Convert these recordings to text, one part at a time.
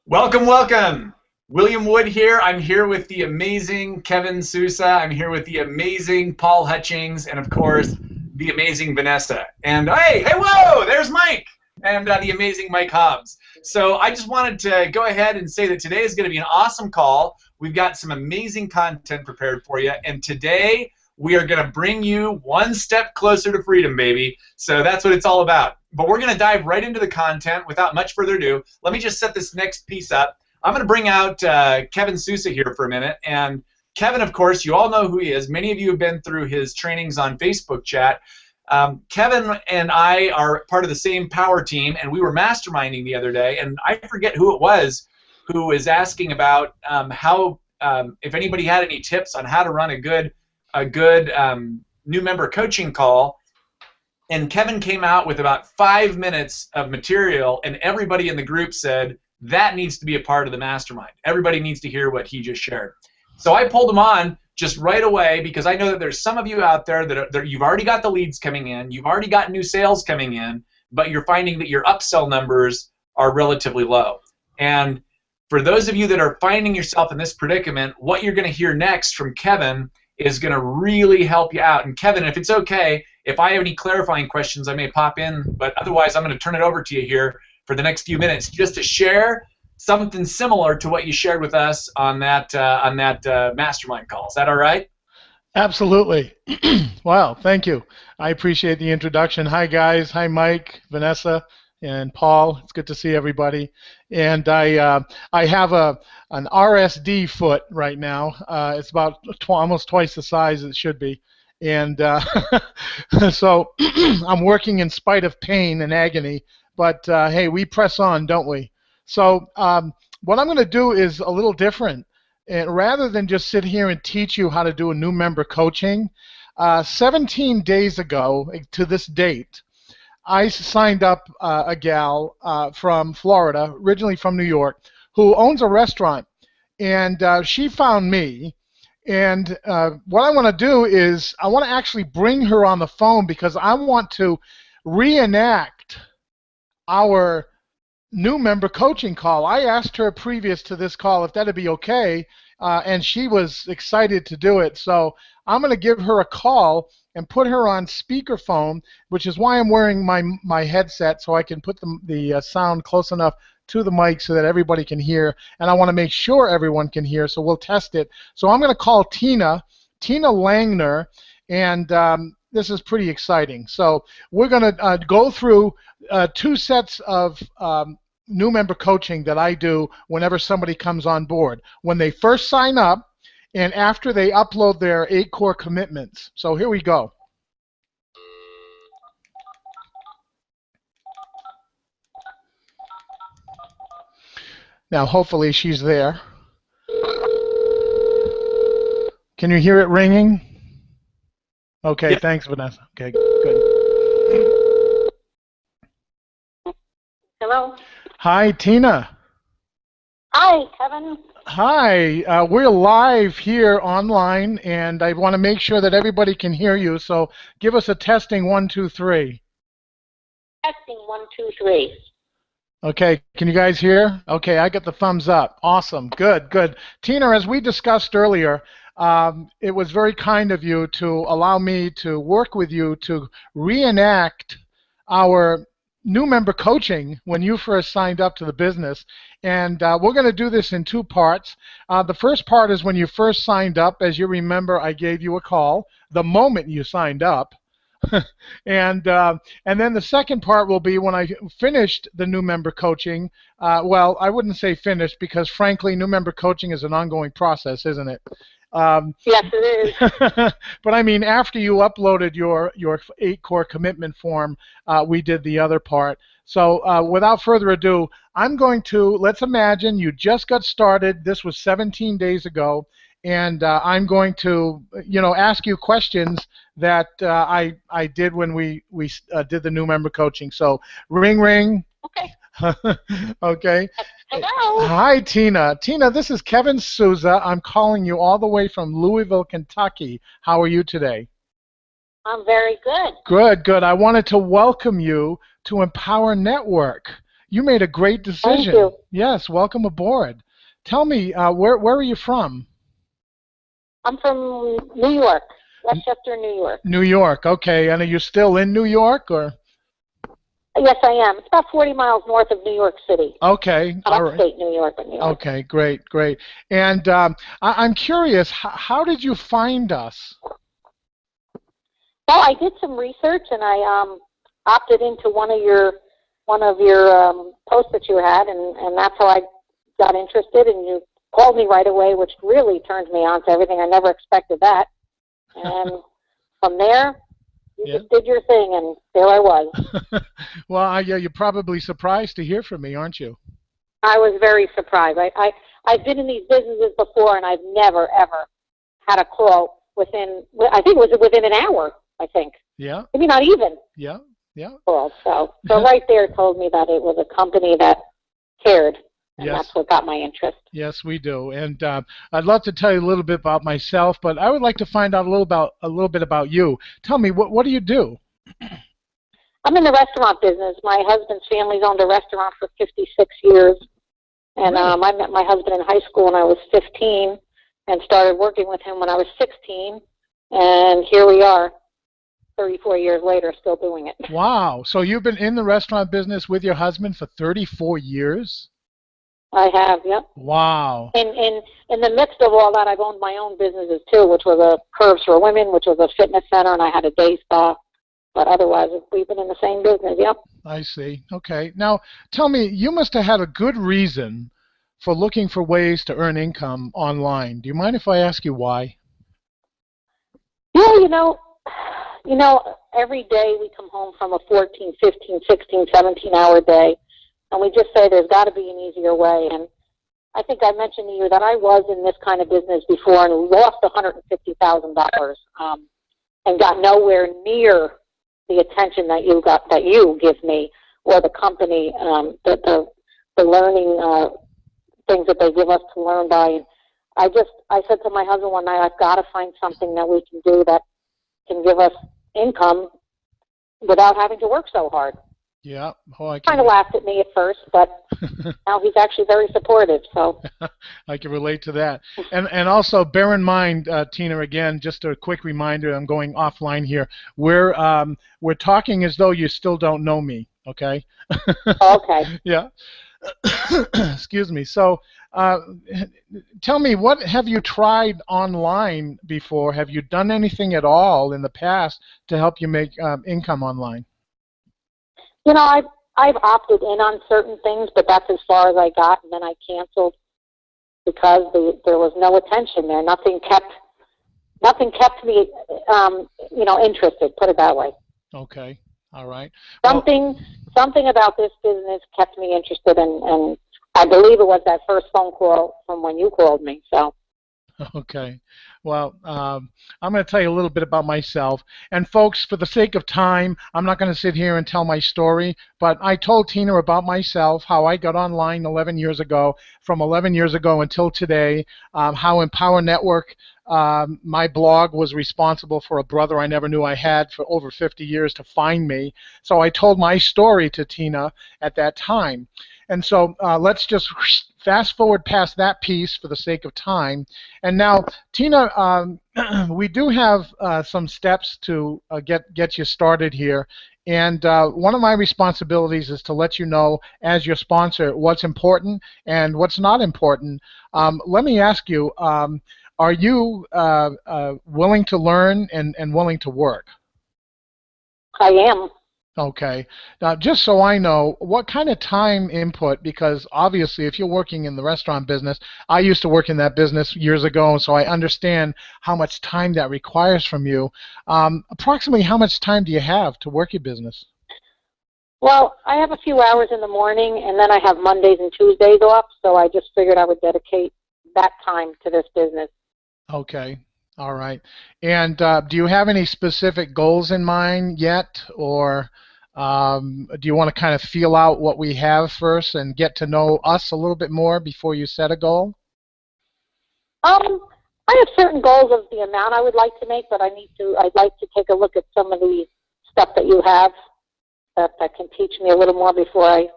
Welcome, welcome. William Wood here. I'm here with the amazing Kevin Sousa. I'm here with the amazing Paul Hutchings, and of course, the amazing Vanessa. And hey, whoa, there's Mike, and the amazing Mike Hobbs. So I just wanted to go ahead and say that today is going to be an awesome call. We've got some amazing content prepared for you, and today we are going to bring you one step closer to freedom, baby. So that's what it's all about. But we're going to dive right into the content without much further ado. Let me just set this next piece up. I'm going to bring out Kevin Sousa here for a minute. And Kevin, of course, you all know who he is. Many of you have been through his trainings on Facebook chat. Kevin and I are part of the same power team, and we were masterminding the other day. And I forget who it was who was asking about if anybody had any tips on how to run a good new member coaching call. And Kevin came out with about 5 minutes of material, and everybody in the group said, that needs to be a part of the mastermind. Everybody needs to hear what he just shared. So I pulled him on just right away because I know that there's some of you out there that you've already got the leads coming in, you've already got new sales coming in, but you're finding that your upsell numbers are relatively low. And for those of you that are finding yourself in this predicament, what you're going to hear next from Kevin is going to really help you out. And Kevin, if it's okay, if I have any clarifying questions, I may pop in, but otherwise I'm going to turn it over to you here for the next few minutes just to share something similar to what you shared with us on that mastermind call. Is that all right? Absolutely. Wow, thank you. I appreciate the introduction. Hi, guys. Hi, Mike, Vanessa, and Paul. It's good to see everybody. And I have an RSD foot right now. It's about almost twice the size it should be. And so I'm working in spite of pain and agony. But, hey, we press on, don't we? So what I'm going to do is a little different. And rather than just sit here and teach you how to do a new member coaching, 17 days ago to this date, I signed up a gal from Florida, originally from New York, who owns a restaurant. And she found me. And what I want to do is I want to actually bring her on the phone because I want to reenact our new member coaching call. I asked her previous to this call if that'd be okay, and she was excited to do it. So I'm going to give her a call and put her on speakerphone, which is why I'm wearing my headset so I can put the sound close enough to the mic so that everybody can hear. And I want to make sure everyone can hear, so we'll test it. So I'm going to call Tina Langner, and this is pretty exciting. So we're going to go through 2 sets of new member coaching that I do whenever somebody comes on board. When they first sign up and after they upload their 8 core commitments. So here we go. Now hopefully she's there. Can you hear it ringing? Okay, Yep. Thanks, Vanessa. Okay, good. Hello. Hi, Tina. Hi, Kevin. Hi, we're live here online, and I want to make sure that everybody can hear you, so give us a testing 1, 2, 3. Testing 1, 2, 3. Okay, can you guys hear? Okay, I got the thumbs up. Awesome, good. Tina, as we discussed earlier, it was very kind of you to allow me to work with you to reenact our new member coaching when you first signed up to the business. And we're going to do this in 2 parts. The first part is when you first signed up. As you remember, I gave you a call the moment you signed up. and then the second part will be when I finished the new member coaching. Well, I wouldn't say finished because, frankly, new member coaching is an ongoing process, isn't it? Yes, it is. But I mean, after you uploaded your 8 core commitment form, we did the other part. So without further ado, I'm going to, let's imagine you just got started. This was 17 days ago. And I'm going to, ask you questions that I did when we did the new member coaching. So, ring, ring. Okay. Okay. Hello. Hi, Tina. Tina, this is Kevin Sousa. I'm calling you all the way from Louisville, Kentucky. How are you today? I'm very good. Good. I wanted to welcome you to Empower Network. You made a great decision. Thank you. Yes, welcome aboard. Tell me, where are you from? I'm from New York, Westchester, New York. New York, okay. And are you still in New York, or? Yes, I am. It's about 40 miles north of New York City. Okay, all right. Upstate New York, New York. Okay, great, great. And I'm curious, how did you find us? Well, I did some research, and I opted into one of your posts that you had, and that's how I got interested. And you called me right away, which really turned me on to everything. I never expected that. And from there, you just did your thing, and there I was. Well, yeah, you're probably surprised to hear from me, aren't you? I was very surprised. I've been in these businesses before, and I've never, ever had a call within, I think it was within an hour, I think. Yeah. Maybe not even. Yeah, yeah. Call. So right there told me that it was a company that cared. And yes. That's what got my interest. Yes, we do. And I'd love to tell you a little bit about myself, but I would like to find out a little bit about you. Tell me, what do you do? I'm in the restaurant business. My husband's family's owned a restaurant for 56 years. And Really? I met my husband in high school when I was 15 and started working with him when I was 16. And here we are, 34 years later, still doing it. Wow. So you've been in the restaurant business with your husband for 34 years? I have, yep. Wow. In the midst of all that, I've owned my own businesses too, which was a Curves for Women, which was a fitness center, and I had a day spa. But otherwise, we've been in the same business, yep. I see. Okay. Now, tell me, you must have had a good reason for looking for ways to earn income online. Do you mind if I ask you why? Yeah, you know, every day we come home from a 14, 15, 16, 17-hour day, and we just say there's got to be an easier way. And I think I mentioned to you that I was in this kind of business before and lost $150,000 and got nowhere near the attention that you give me, or the company, the learning things that they give us to learn by. And I said to my husband one night, I've got to find something that we can do that can give us income without having to work so hard. Yeah. Oh, I kind of laughed at me at first, but now he's actually very supportive. So I can relate to that. And also bear in mind, Tina, again, just a quick reminder. I'm going offline here. We're talking as though you still don't know me. Okay. Okay. Yeah. Excuse me. So, tell me, what have you tried online before? Have you done anything at all in the past to help you make income online? You know, I've opted in on certain things, but that's as far as I got, and then I canceled because there was no attention there. Nothing kept me, interested. Put it that way. Okay. All right. Something about this business kept me interested, and I believe it was that first phone call from when you called me. So. Okay. Well, I'm going to tell you a little bit about myself. And folks, for the sake of time, I'm not going to sit here and tell my story, but I told Tina about myself, how I got online 11 years ago, from 11 years ago until today, how Empower Network, my blog, was responsible for a brother I never knew I had for over 50 years to find me. So I told my story to Tina at that time. And so let's just fast forward past that piece for the sake of time. And now, Tina, we do have some steps to get you started here. And one of my responsibilities is to let you know, as your sponsor, what's important and what's not important. Let me ask you, are you willing to learn and willing to work? I am. Okay. Now, just so I know, what kind of time input, because obviously if you're working in the restaurant business, I used to work in that business years ago, so I understand how much time that requires from you. Approximately how much time do you have to work your business? Well, I have a few hours in the morning, and then I have Mondays and Tuesdays off, so I just figured I would dedicate that time to this business. Okay. All right. And do you have any specific goals in mind yet, or do you want to kind of feel out what we have first and get to know us a little bit more before you set a goal? I have certain goals of the amount I would like to make, but I'd like to take a look at some of the stuff that you have that can teach me a little more before I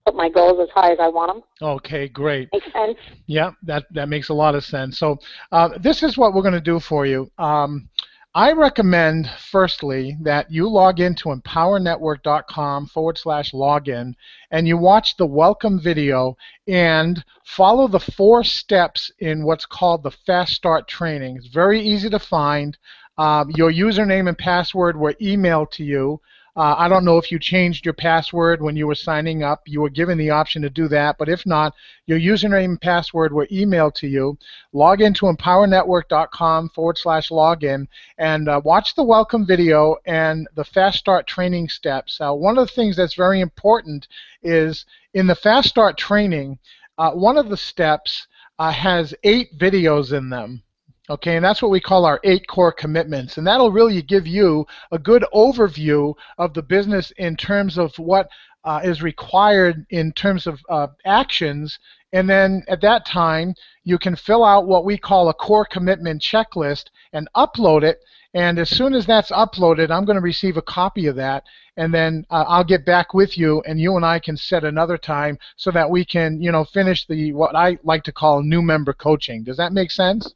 put my goals as high as I want them. Okay, great. Makes sense? Yeah, that makes a lot of sense. So this is what we're going to do for you. I recommend, firstly, that you log into empowernetwork.com/login and you watch the welcome video and follow the 4 steps in what's called the Fast Start training. It's very easy to find. Your username and password were emailed to you. I don't know if you changed your password when you were signing up. You were given the option to do that, but if not, your username and password were emailed to you. Log into empowernetwork.com/login and watch the welcome video and the Fast Start training steps. One of the things that's very important is in the Fast Start training, one of the steps has 8 videos in them. Okay, and that's what we call our 8 core commitments, and that'll really give you a good overview of the business in terms of what is required in terms of actions, and then at that time you can fill out what we call a core commitment checklist and upload it, and as soon as that's uploaded, I'm going to receive a copy of that, and then I'll get back with you, and you and I can set another time so that we can, finish the what I like to call new member coaching. Does that make sense?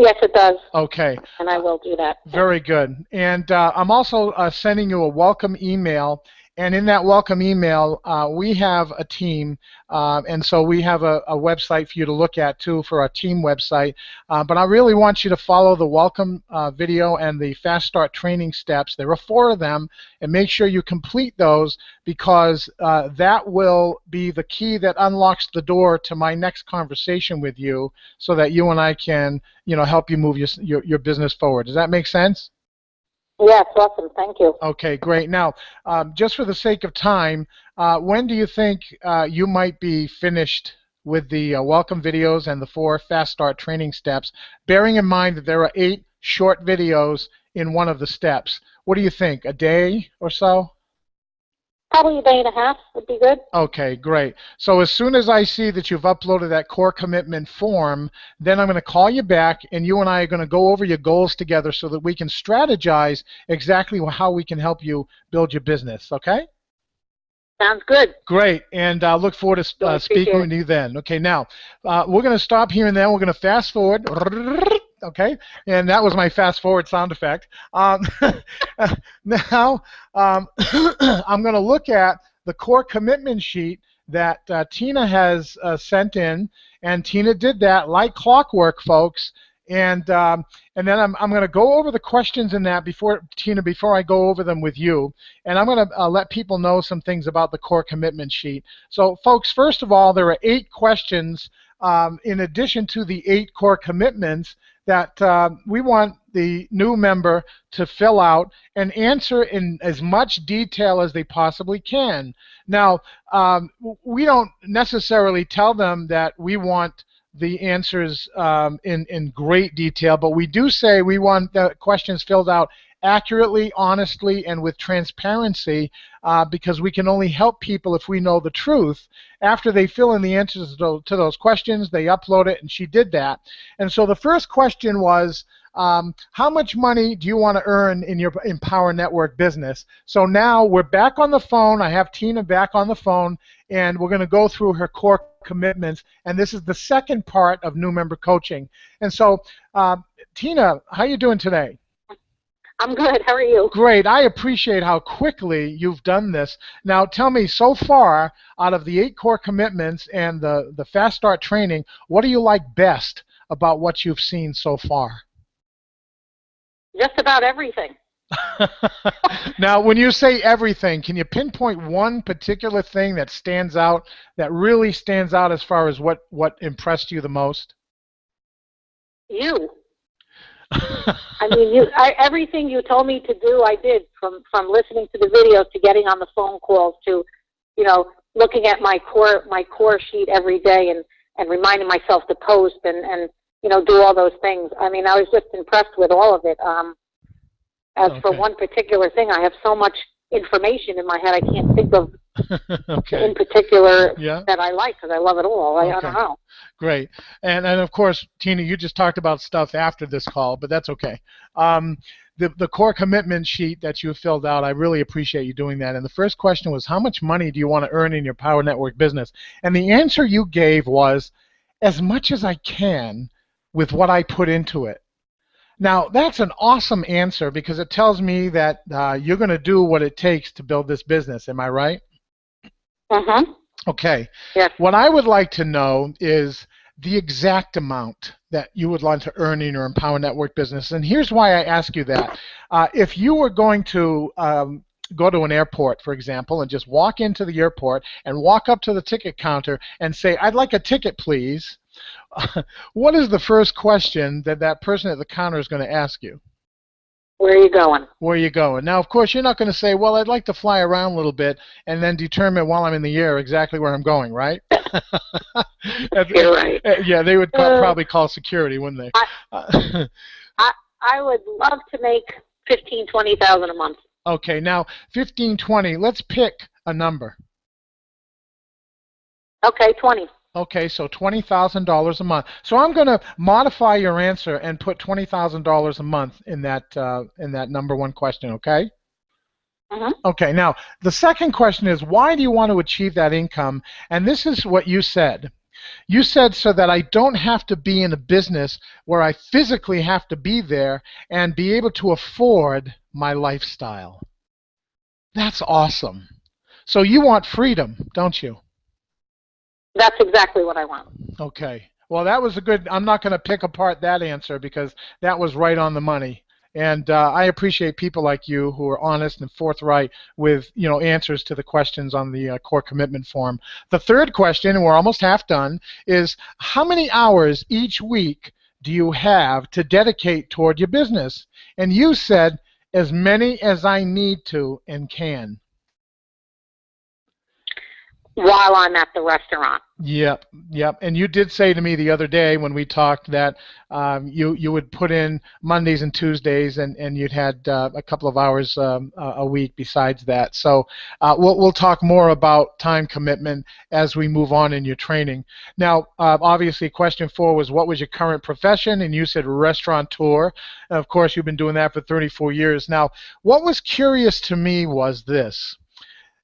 Yes, it does. Okay. And I will do that. Very good. And I'm also sending you a welcome email. And in that welcome email, we have a team, and so we have a website for you to look at, too, for our team website. But I really want you to follow the welcome video and the Fast Start training steps. There are 4 of them, and make sure you complete those because that will be the key that unlocks the door to my next conversation with you so that you and I can, help you move your business forward. Does that make sense? Yes, awesome. Thank you. Okay, great. Now, just for the sake of time, when do you think you might be finished with the welcome videos and the 4 Fast Start training steps, bearing in mind that there are 8 short videos in one of the steps? What do you think, a day or so? Probably a day and a half would be good. Okay, great. So as soon as I see that you've uploaded that core commitment form, then I'm going to call you back, and you and I are going to go over your goals together so that we can strategize exactly how we can help you build your business, okay? Sounds good. Great, and I look forward to speaking with you then. Okay, now, we're going to stop here, and then we're going to fast forward. Okay, and that was my fast forward sound effect. Now, I'm going to look at the core commitment sheet that Tina has sent in, and Tina did that like clockwork, folks. And then I'm going to go over the questions in that before I go over them with you. And I'm going to let people know some things about the core commitment sheet. So, folks, first of all, there are 8 questions in addition to the 8 core commitments that we want the new member to fill out and answer in as much detail as they possibly can. Now, we don't necessarily tell them that we want the answers in great detail, but we do say we want the questions filled out accurately, honestly, and with transparency because we can only help people if we know the truth. After they fill in the answers to those questions, they upload it, and she did that. And so the first question was, how much money do you want to earn in your Empower Network business? So now we're back on the phone. I have Tina back on the phone, and we're going to go through her core commitments, and this is the second part of new member coaching. And so, Tina, how are you doing today? I'm good. How are you? Great. I appreciate how quickly you've done this. Now, tell me, so far, out of the 8 core commitments and the Fast Start training, what do you like best about what you've seen so far? Just about everything. Now, when you say everything, can you pinpoint one particular thing that stands out, that really stands out as far as what impressed you the most? You. I mean, everything you told me to do, I did, from listening to the videos to getting on the phone calls to, looking at my core sheet every day and reminding myself to post and do all those things. I mean, I was just impressed with all of it. As for one particular thing, I have so much information in my head, I can't think of Okay. in particular Yeah. that I like because I love it all. I Okay. don't know. Great. And of course, Tina, you just talked about stuff after this call, but that's okay. The core commitment sheet that you filled out, I really appreciate you doing that. And the first question was, how much money do you want to earn in your Power Network business? And the answer you gave was, as much as I can with what I put into it. Now, that's an awesome answer because it tells me that you're going to do what it takes to build this business. Am I right? Mm-hmm. Okay. Yes. What I would like to know is the exact amount that you would like to earn in your Empower Network business. And here's why I ask you that. If you were going to go to an airport, for example, and just walk into the airport and walk up to the ticket counter and say, I'd like a ticket, please, what is the first question that that person at the counter is going to ask you? Where are you going? Where are you going? Now, of course, you're not going to say, well, I'd like to fly around a little bit and then determine while I'm in the air exactly where I'm going, right? You're right. Yeah, they would probably call security, wouldn't they? I would love to make $15,000-$20,000 a month. Okay, now 15, 20. Let's pick a number. Okay, 20. Okay, so $20,000 a month. So I'm going to modify your answer and put $20,000 a month in that number one question. Okay. Mm-hmm. Okay. Now the second question is, why do you want to achieve that income? And this is what you said. You said so that I don't have to be in a business where I physically have to be there and be able to afford my lifestyle. That's awesome. So you want freedom, don't you? That's exactly what I want. Okay. Well, that was a good. I'm not going to pick apart that answer because that was right on the money. And I appreciate people like you who are honest and forthright with answers to the questions on the core commitment form. The third question, and we're almost half done, is how many hours each week do you have to dedicate toward your business? And you said as many as I need to and can. While I'm at the restaurant. Yep. And you did say to me the other day when we talked that you would put in Mondays and Tuesdays, and you'd had a couple of hours a week besides that. So we'll talk more about time commitment as we move on in your training. Now, obviously, question 4 was what was your current profession, and you said restaurateur. And of course, you've been doing that for 34 years. Now, what was curious to me was this.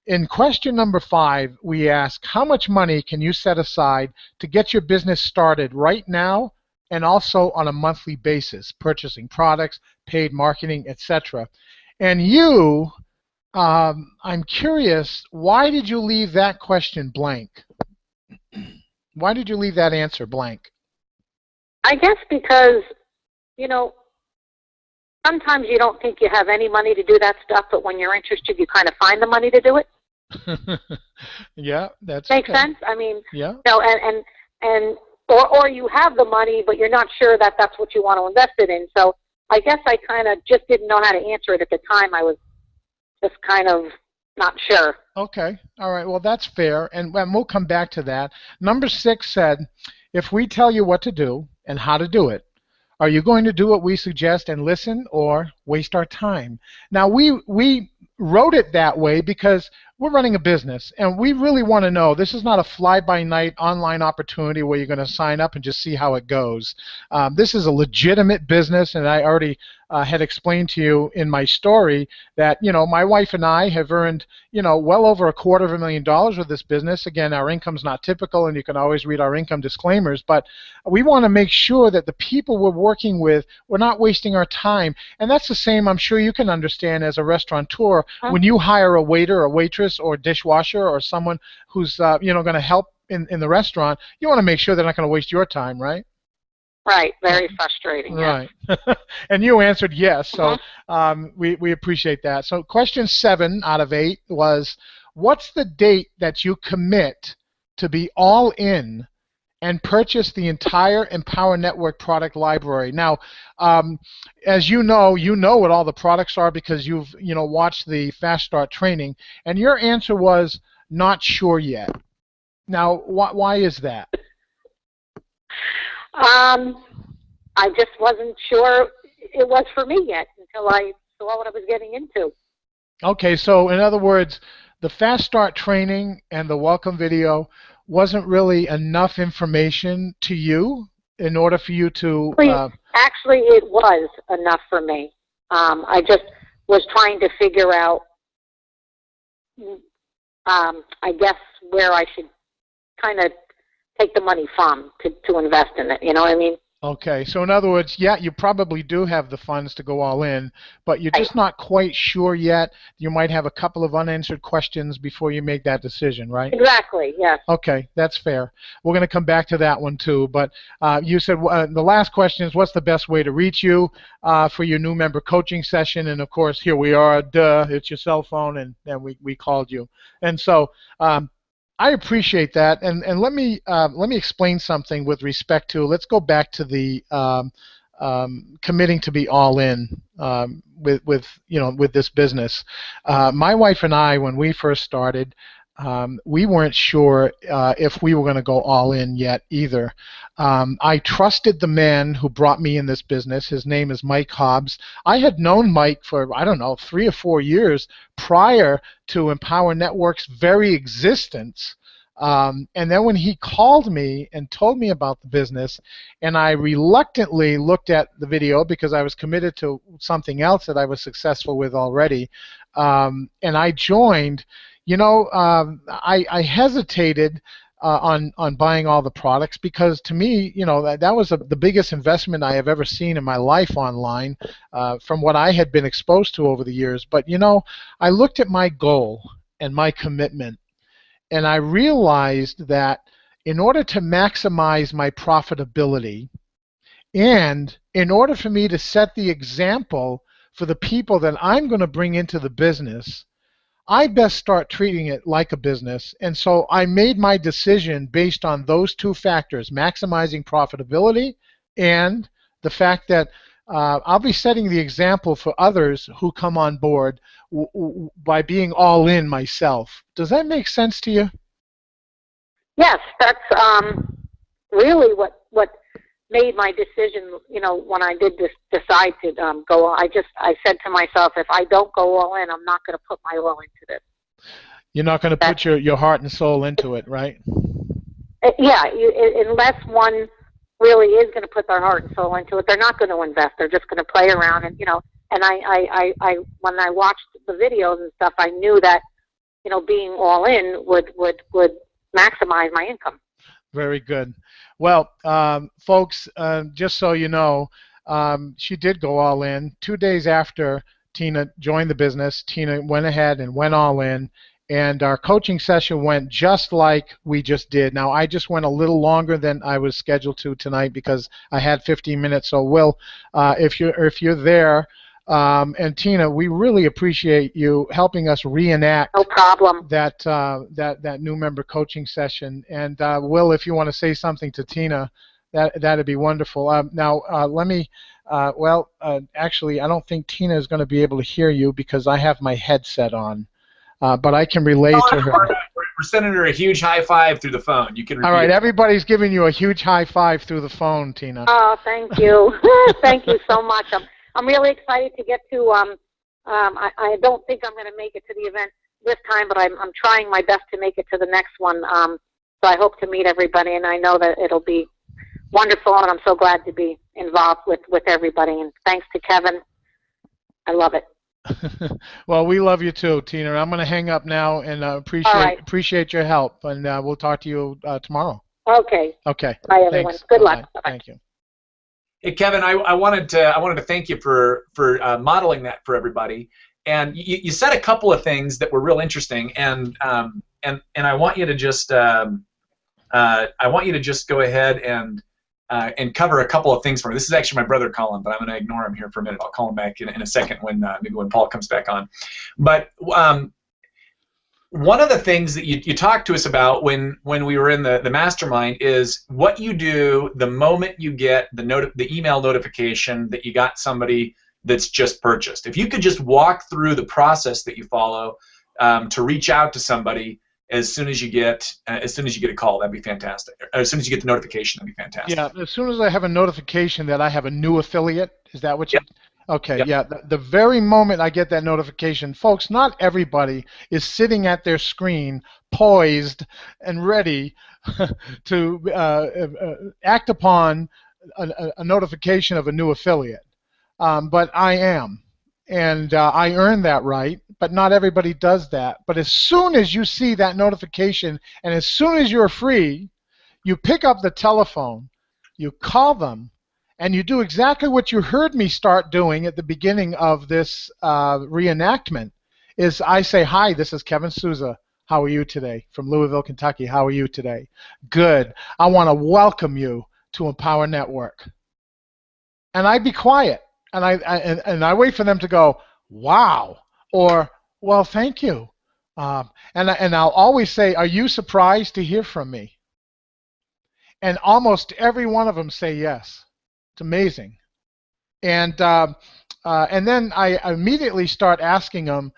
In question number 5, we ask, how much money can you set aside to get your business started right now and also on a monthly basis, purchasing products, paid marketing, etc.? And you, I'm curious, why did you leave that question blank? Why did you leave that answer blank? I guess because, sometimes you don't think you have any money to do that stuff, but when you're interested, you kind of find the money to do it. Yeah, that's makes okay. sense. I mean, yeah. Or you have the money, but you're not sure that that's what you want to invest it in. So I guess I kind of just didn't know how to answer it at the time. I was just kind of not sure. Okay. All right. Well, that's fair, and we'll come back to that. Number 6 said, if we tell you what to do and how to do it, are you going to do what we suggest and listen or waste our time? Now, we wrote it that way because we're running a business, and we really want to know. This is not a fly-by-night online opportunity where you're going to sign up and just see how it goes. This is a legitimate business, and I already had explained to you in my story that, my wife and I have earned, well over $250,000 with this business. Again, our income's not typical, and you can always read our income disclaimers, but we want to make sure that the people we're working with, we're not wasting our time. And that's the same, I'm sure you can understand as a restaurateur. When you hire a waiter or waitress or dishwasher or someone who's going to help in the restaurant, you want to make sure they're not going to waste your time, right? Right. Very frustrating. Right. Yes. And you answered yes, so we appreciate that. So question 7 out of 8 was, what's the date that you commit to be all in and purchase the entire Empower Network product library? Now, as you know what all the products are because you've watched the Fast Start training, and your answer was not sure yet. Now, why is that? I just wasn't sure it was for me yet until I saw what I was getting into. Okay, so in other words, the Fast Start training and the welcome video wasn't really enough information to you in order for you to... Actually, it was enough for me. I just was trying to figure out, I guess, where I should kind of take the money from to invest in it. You know what I mean? Okay, so in other words, yeah, you probably do have the funds to go all in, but you're just not quite sure yet. You might have a couple of unanswered questions before you make that decision, right? Exactly, yes. Okay, that's fair. We're going to come back to that one too, but you said the last question is, what's the best way to reach you for your new member coaching session? And of course, here we are, duh, it's your cell phone, and we called you. And so I appreciate that, and let me explain something with respect to. Let's go back to the committing to be all in with this business. My wife and I, when we first started, we weren't sure if we were going to go all in yet either. I trusted the man who brought me in this business. His name is Mike Hobbs. I had known Mike for, I don't know, 3 or 4 years prior to Empower Network's very existence. And then when he called me and told me about the business, and I reluctantly looked at the video because I was committed to something else that I was successful with already, and I joined, I hesitated on buying all the products because to me, that was the biggest investment I have ever seen in my life online from what I had been exposed to over the years. But, I looked at my goal and my commitment, and I realized that in order to maximize my profitability and in order for me to set the example for the people that I'm going to bring into the business, I best start treating it like a business. And so I made my decision based on those 2 factors, maximizing profitability and the fact that I'll be setting the example for others who come on board by being all in myself. Does that make sense to you? Yes, that's really what made my decision, when I did decide to go. I said to myself, if I don't go all in, I'm not going to put my all into this. You're not going to put your heart and soul into it, right? Yeah, unless one really is going to put their heart and soul into it, they're not going to invest. They're just going to play around, and And I when I watched the videos and stuff, I knew that being all in would maximize my income. Very good. Well, folks, just so you know, she did go all in. 2 days after Tina joined the business, Tina went ahead and went all in, and our coaching session went just like we just did. Now, I just went a little longer than I was scheduled to tonight because I had 15 minutes. So, Will, if you're there, and Tina, we really appreciate you helping us reenact. No problem. That new member coaching session. And Will, if you want to say something to Tina, that'd be wonderful. Now, let me. Actually, I don't think Tina is going to be able to hear you because I have my headset on. But I can relay to her. We're sending her a huge high five through the phone. You can. All right, everybody's giving you a huge high five through the phone, Tina. Oh, thank you. Thank you so much. I'm really excited to get to. I don't think I'm going to make it to the event this time, but I'm trying my best to make it to the next one. So I hope to meet everybody, and I know that it'll be wonderful, and I'm so glad to be involved with everybody. And thanks to Kevin. I love it. Well, we love you too, Tina. I'm going to hang up now and appreciate your help, and we'll talk to you tomorrow. Okay. Okay. Bye, everyone. Thanks. Good luck. Bye. Thank you. Hey, Kevin, I wanted to thank you for modeling that for everybody. And you said a couple of things that were real interesting, and I want you to just go ahead and cover a couple of things for me. This is actually my brother Colin, but I'm going to ignore him here for a minute. I'll call him back in a second when maybe when Paul comes back on. But one of the things that you talked to us about when we were in the mastermind is what you do the moment you get the email notification that you got somebody that's just purchased. If you could just walk through the process that you follow to reach out to somebody as soon as you get a call, that'd be fantastic. Or as soon as you get the notification, that'd be fantastic. Yeah, as soon as I have a notification that I have a new affiliate, is that what you? Okay, Yep. yeah, the very moment I get that notification, folks, not everybody is sitting at their screen, poised and ready to act upon a notification of a new affiliate. But I am, and I earned that right, but not everybody does that. But as soon as you see that notification, and as soon as you're free, you pick up the telephone, you call them, and you do exactly what you heard me start doing at the beginning of this reenactment. Is I say, "Hi, this is Kevin Souza. How are you today? From Louisville, Kentucky. How are you today? Good. I want to welcome you to Empower Network." And I be quiet, and I wait for them to go, "Wow," or "Well, thank you." And I'll always say, "Are you surprised to hear from me?" And almost every one of them say yes. It's amazing. And then I immediately start asking them,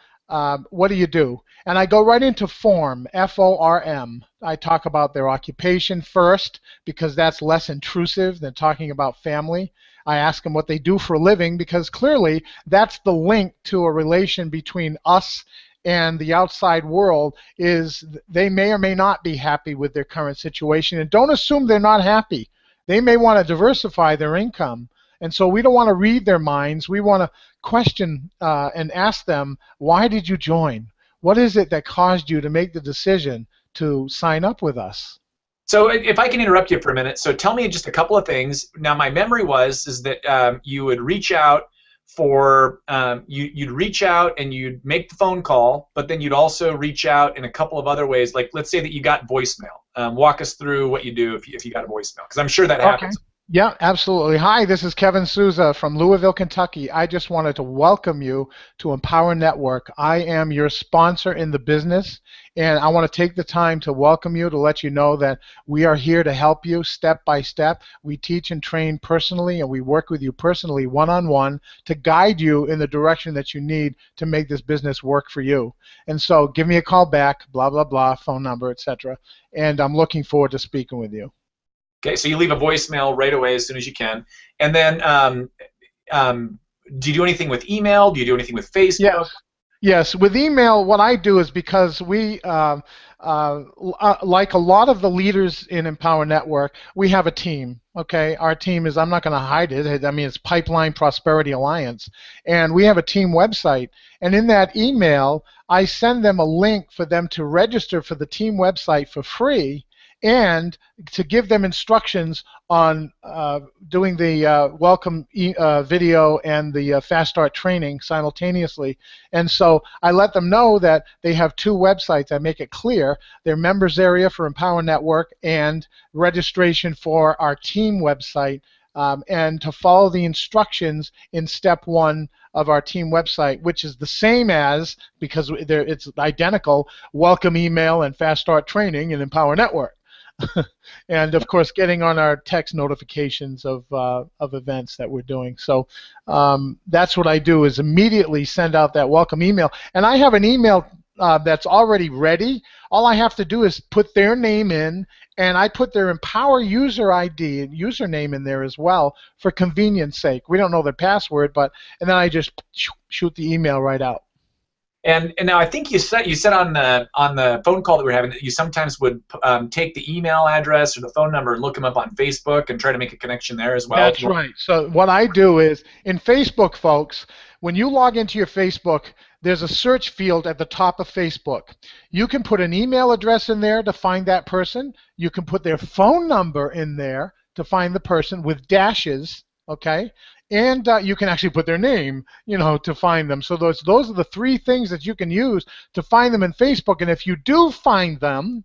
what do you do? And I go right into form, FORM. I talk about their occupation first because that's less intrusive than talking about family. I ask them what they do for a living because clearly that's the link to a relation between us and the outside world. Is they may or may not be happy with their current situation, and don't assume they're not happy. They may want to diversify their income, and so we don't want to read their minds. We want to question and ask them, why did you join? What is it that caused you to make the decision to sign up with us? So if I can interrupt you for a minute, so tell me just a couple of things. Now, my memory is that you would reach out for you'd reach out and you'd make the phone call, but then you'd also reach out in a couple of other ways. Like, let's say that you got voicemail. Walk us through what you do if you got a voicemail, because I'm sure that happens. Yeah, absolutely. Hi, this is Kevin Souza from Louisville, Kentucky. I just wanted to welcome you to Empower Network. I am your sponsor in the business, and I want to take the time to welcome you, to let you know that we are here to help you step by step. We teach and train personally, and we work with you personally one-on-one to guide you in the direction that you need to make this business work for you. And so give me a call back, blah, blah, blah, phone number, etc. And I'm looking forward to speaking with you. Okay, so you leave a voicemail right away as soon as you can. And then do you do anything with email? Do you do anything with Facebook? Yes. With email, what I do is, because we, like a lot of the leaders in Empower Network, we have a team. Okay, our team is, I'm not going to hide it. I mean, it's Pipeline Prosperity Alliance, and we have a team website. And in that email, I send them a link for them to register for the team website for free, and to give them instructions on doing the welcome video and the Fast Start training simultaneously. And so I let them know that they have two websites. I make it clear: their members area for Empower Network and registration for our team website, and to follow the instructions in step 1 of our team website, which is the same as, because it's identical, welcome email and Fast Start training in Empower Network. And of course, getting on our text notifications of events that we're doing. So that's what I do, is immediately send out that welcome email. And I have an email that's already ready. All I have to do is put their name in, and I put their Empower user ID and username in there as well for convenience sake. We don't know their password, and then I just shoot the email right out. And now I think you said on the phone call that we were having that you sometimes would take the email address or the phone number and look them up on Facebook and try to make a connection there as well. That's right. So what I do is, in Facebook, folks, when you log into your Facebook, there's a search field at the top of Facebook. You can put an email address in there to find that person. You can put their phone number in there to find the person with dashes, okay? And you can actually put their name, to find them. So those are the 3 things that you can use to find them in Facebook. And if you do find them,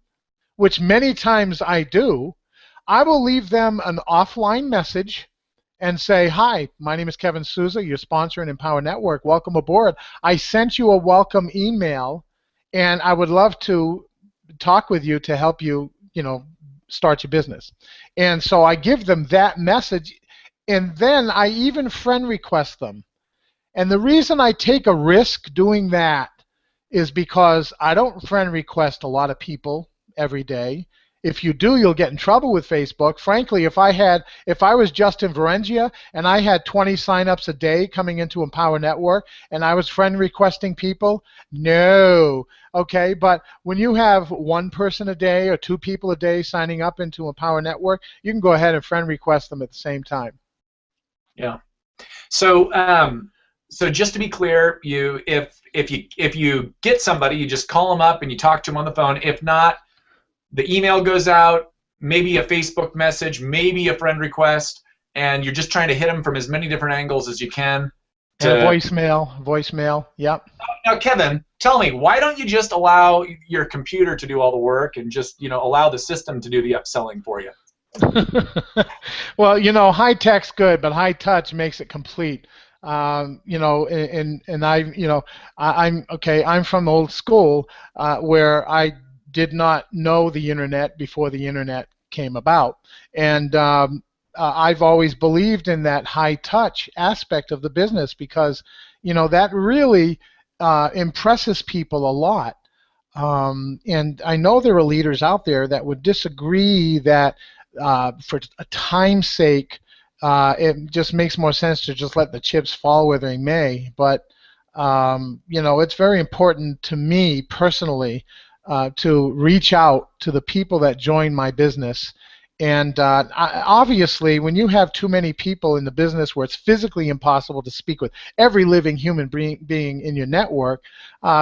which many times I do, I will leave them an offline message and say, "Hi, my name is Kevin Souza, your sponsor in Empower Network. Welcome aboard. I sent you a welcome email, and I would love to talk with you to help you, start your business." And so I give them that message. And then I even friend request them. And the reason I take a risk doing that is because I don't friend request a lot of people every day. If you do, you'll get in trouble with Facebook. Frankly, if I was Justin Varengia and I had 20 signups a day coming into Empower Network and I was friend requesting people, no. Okay, but when you have one person a day or two people a day signing up into Empower Network, you can go ahead and friend request them at the same time. Yeah. So so just to be clear, if you get somebody, you just call them up and you talk to them on the phone. If not, the email goes out, maybe a Facebook message, maybe a friend request, and you're just trying to hit them from as many different angles as you can. And voicemail, yep. Now, Kevin, tell me, why don't you just allow your computer to do all the work and just, allow the system to do the upselling for you? Well, high tech's good, but high touch makes it complete. I'm from old school where I did not know the internet before the internet came about, and I've always believed in that high touch aspect of the business because that really impresses people a lot. And I know there are leaders out there that would disagree that for a time's sake it just makes more sense to just let the chips fall where they may. But it's very important to me personally to reach out to the people that join my business. And obviously, when you have too many people in the business where it's physically impossible to speak with every living human being in your network,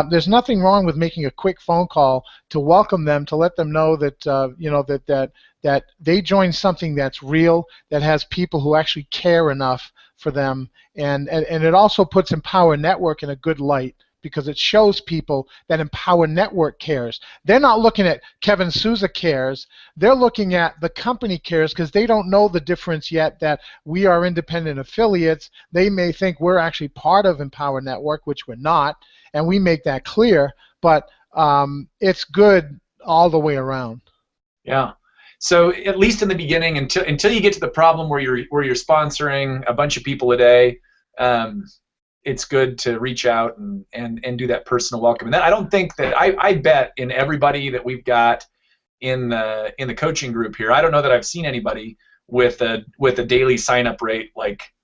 there's nothing wrong with making a quick phone call to welcome them, to let them know that that they join something that's real, that has people who actually care enough for them, and it also puts Empower Network in a good light, because it shows people that Empower Network cares. They're not looking at Kevin Sousa cares. They're looking at the company cares, because they don't know the difference yet that we are independent affiliates. They may think we're actually part of Empower Network, which we're not, and we make that clear. But it's good all the way around. Yeah. So at least in the beginning, until you get to the problem where you're sponsoring a bunch of people a day, it's good to reach out and do that personal welcome. And I don't think that I bet in everybody that we've got in the coaching group here, I don't know that I've seen anybody with a daily sign up rate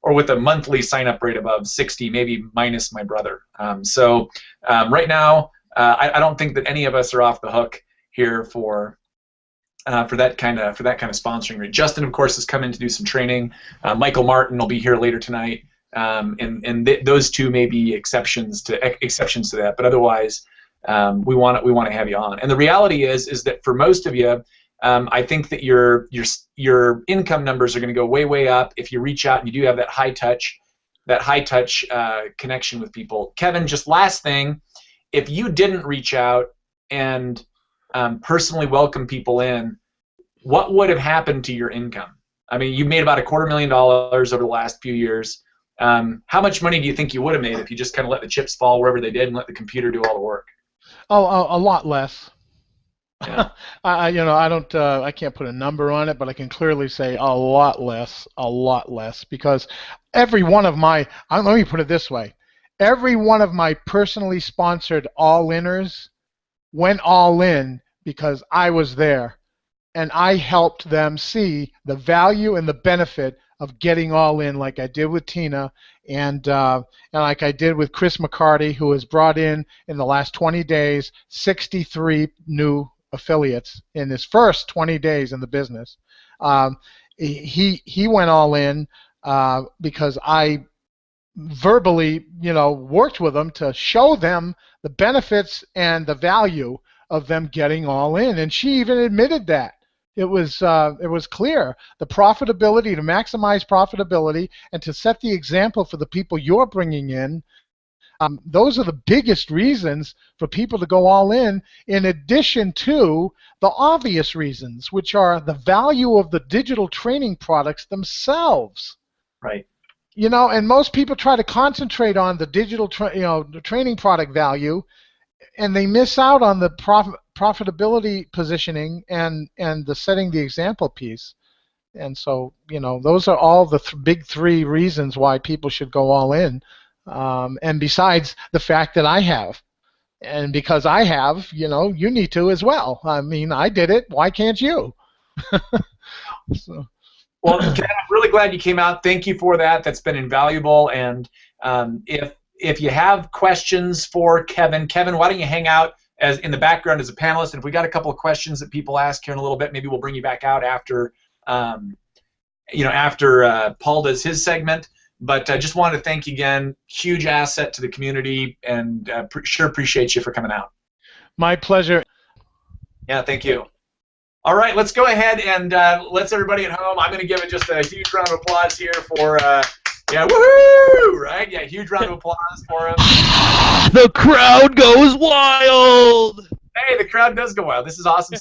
or with a monthly sign up rate above 60, maybe minus my brother. So right now, I don't think that any of us are off the hook here for that kind of sponsoring rate. Justin, of course, has come in to do some training. Michael Martin will be here later tonight. Those two may be exceptions to that, but otherwise, we want to have you on. And the reality is that for most of you, I think that your income numbers are going to go way up if you reach out and you do have that high touch connection with people. Kevin, just last thing, if you didn't reach out and personally welcome people in, what would have happened to your income? I mean, you made about $250,000 over the last few years. How much money do you think you would have made if you just kind of let the chips fall wherever they did and let the computer do all the work? Oh, a lot less. Yeah. I can't put a number on it, but I can clearly say a lot less, because every one of my, let me put it this way, every one of my personally sponsored all-inners went all in because I was there, and I helped them see the value and the benefit of getting all in, like I did with Tina, and like I did with Chris McCarty, who has brought in the last 20 days 63 new affiliates in his first 20 days in the business. He went all in because I verbally, worked with them to show them the benefits and the value of them getting all in, and she even admitted that. It was clear. The profitability, to maximize profitability and to set the example for the people you're bringing in, those are the biggest reasons for people to go all in addition to the obvious reasons, which are the value of the digital training products themselves. Right. And most people try to concentrate on the digital the training product value, and they miss out on the profitability positioning and the setting the example piece. And so, those are all the big three reasons why people should go all in. And besides the fact that I have. And because I have, you need to as well. I mean, I did it. Why can't you? So. Well, Ken, I'm really glad you came out. Thank you for that. That's been invaluable. And if you have questions for Kevin, why don't you hang out as in the background as a panelist? And if we got a couple of questions that people ask here in a little bit, maybe we'll bring you back out after, after Paul does his segment. But I just wanted to thank you again. Huge asset to the community, and sure appreciate you for coming out. My pleasure. Yeah, thank you. All right, let's go ahead and let's everybody at home. I'm going to give it just a huge round of applause here for, yeah, woohoo, right? Yeah, huge round of applause for him. The crowd goes wild. Hey, the crowd does go wild. This is awesome stuff.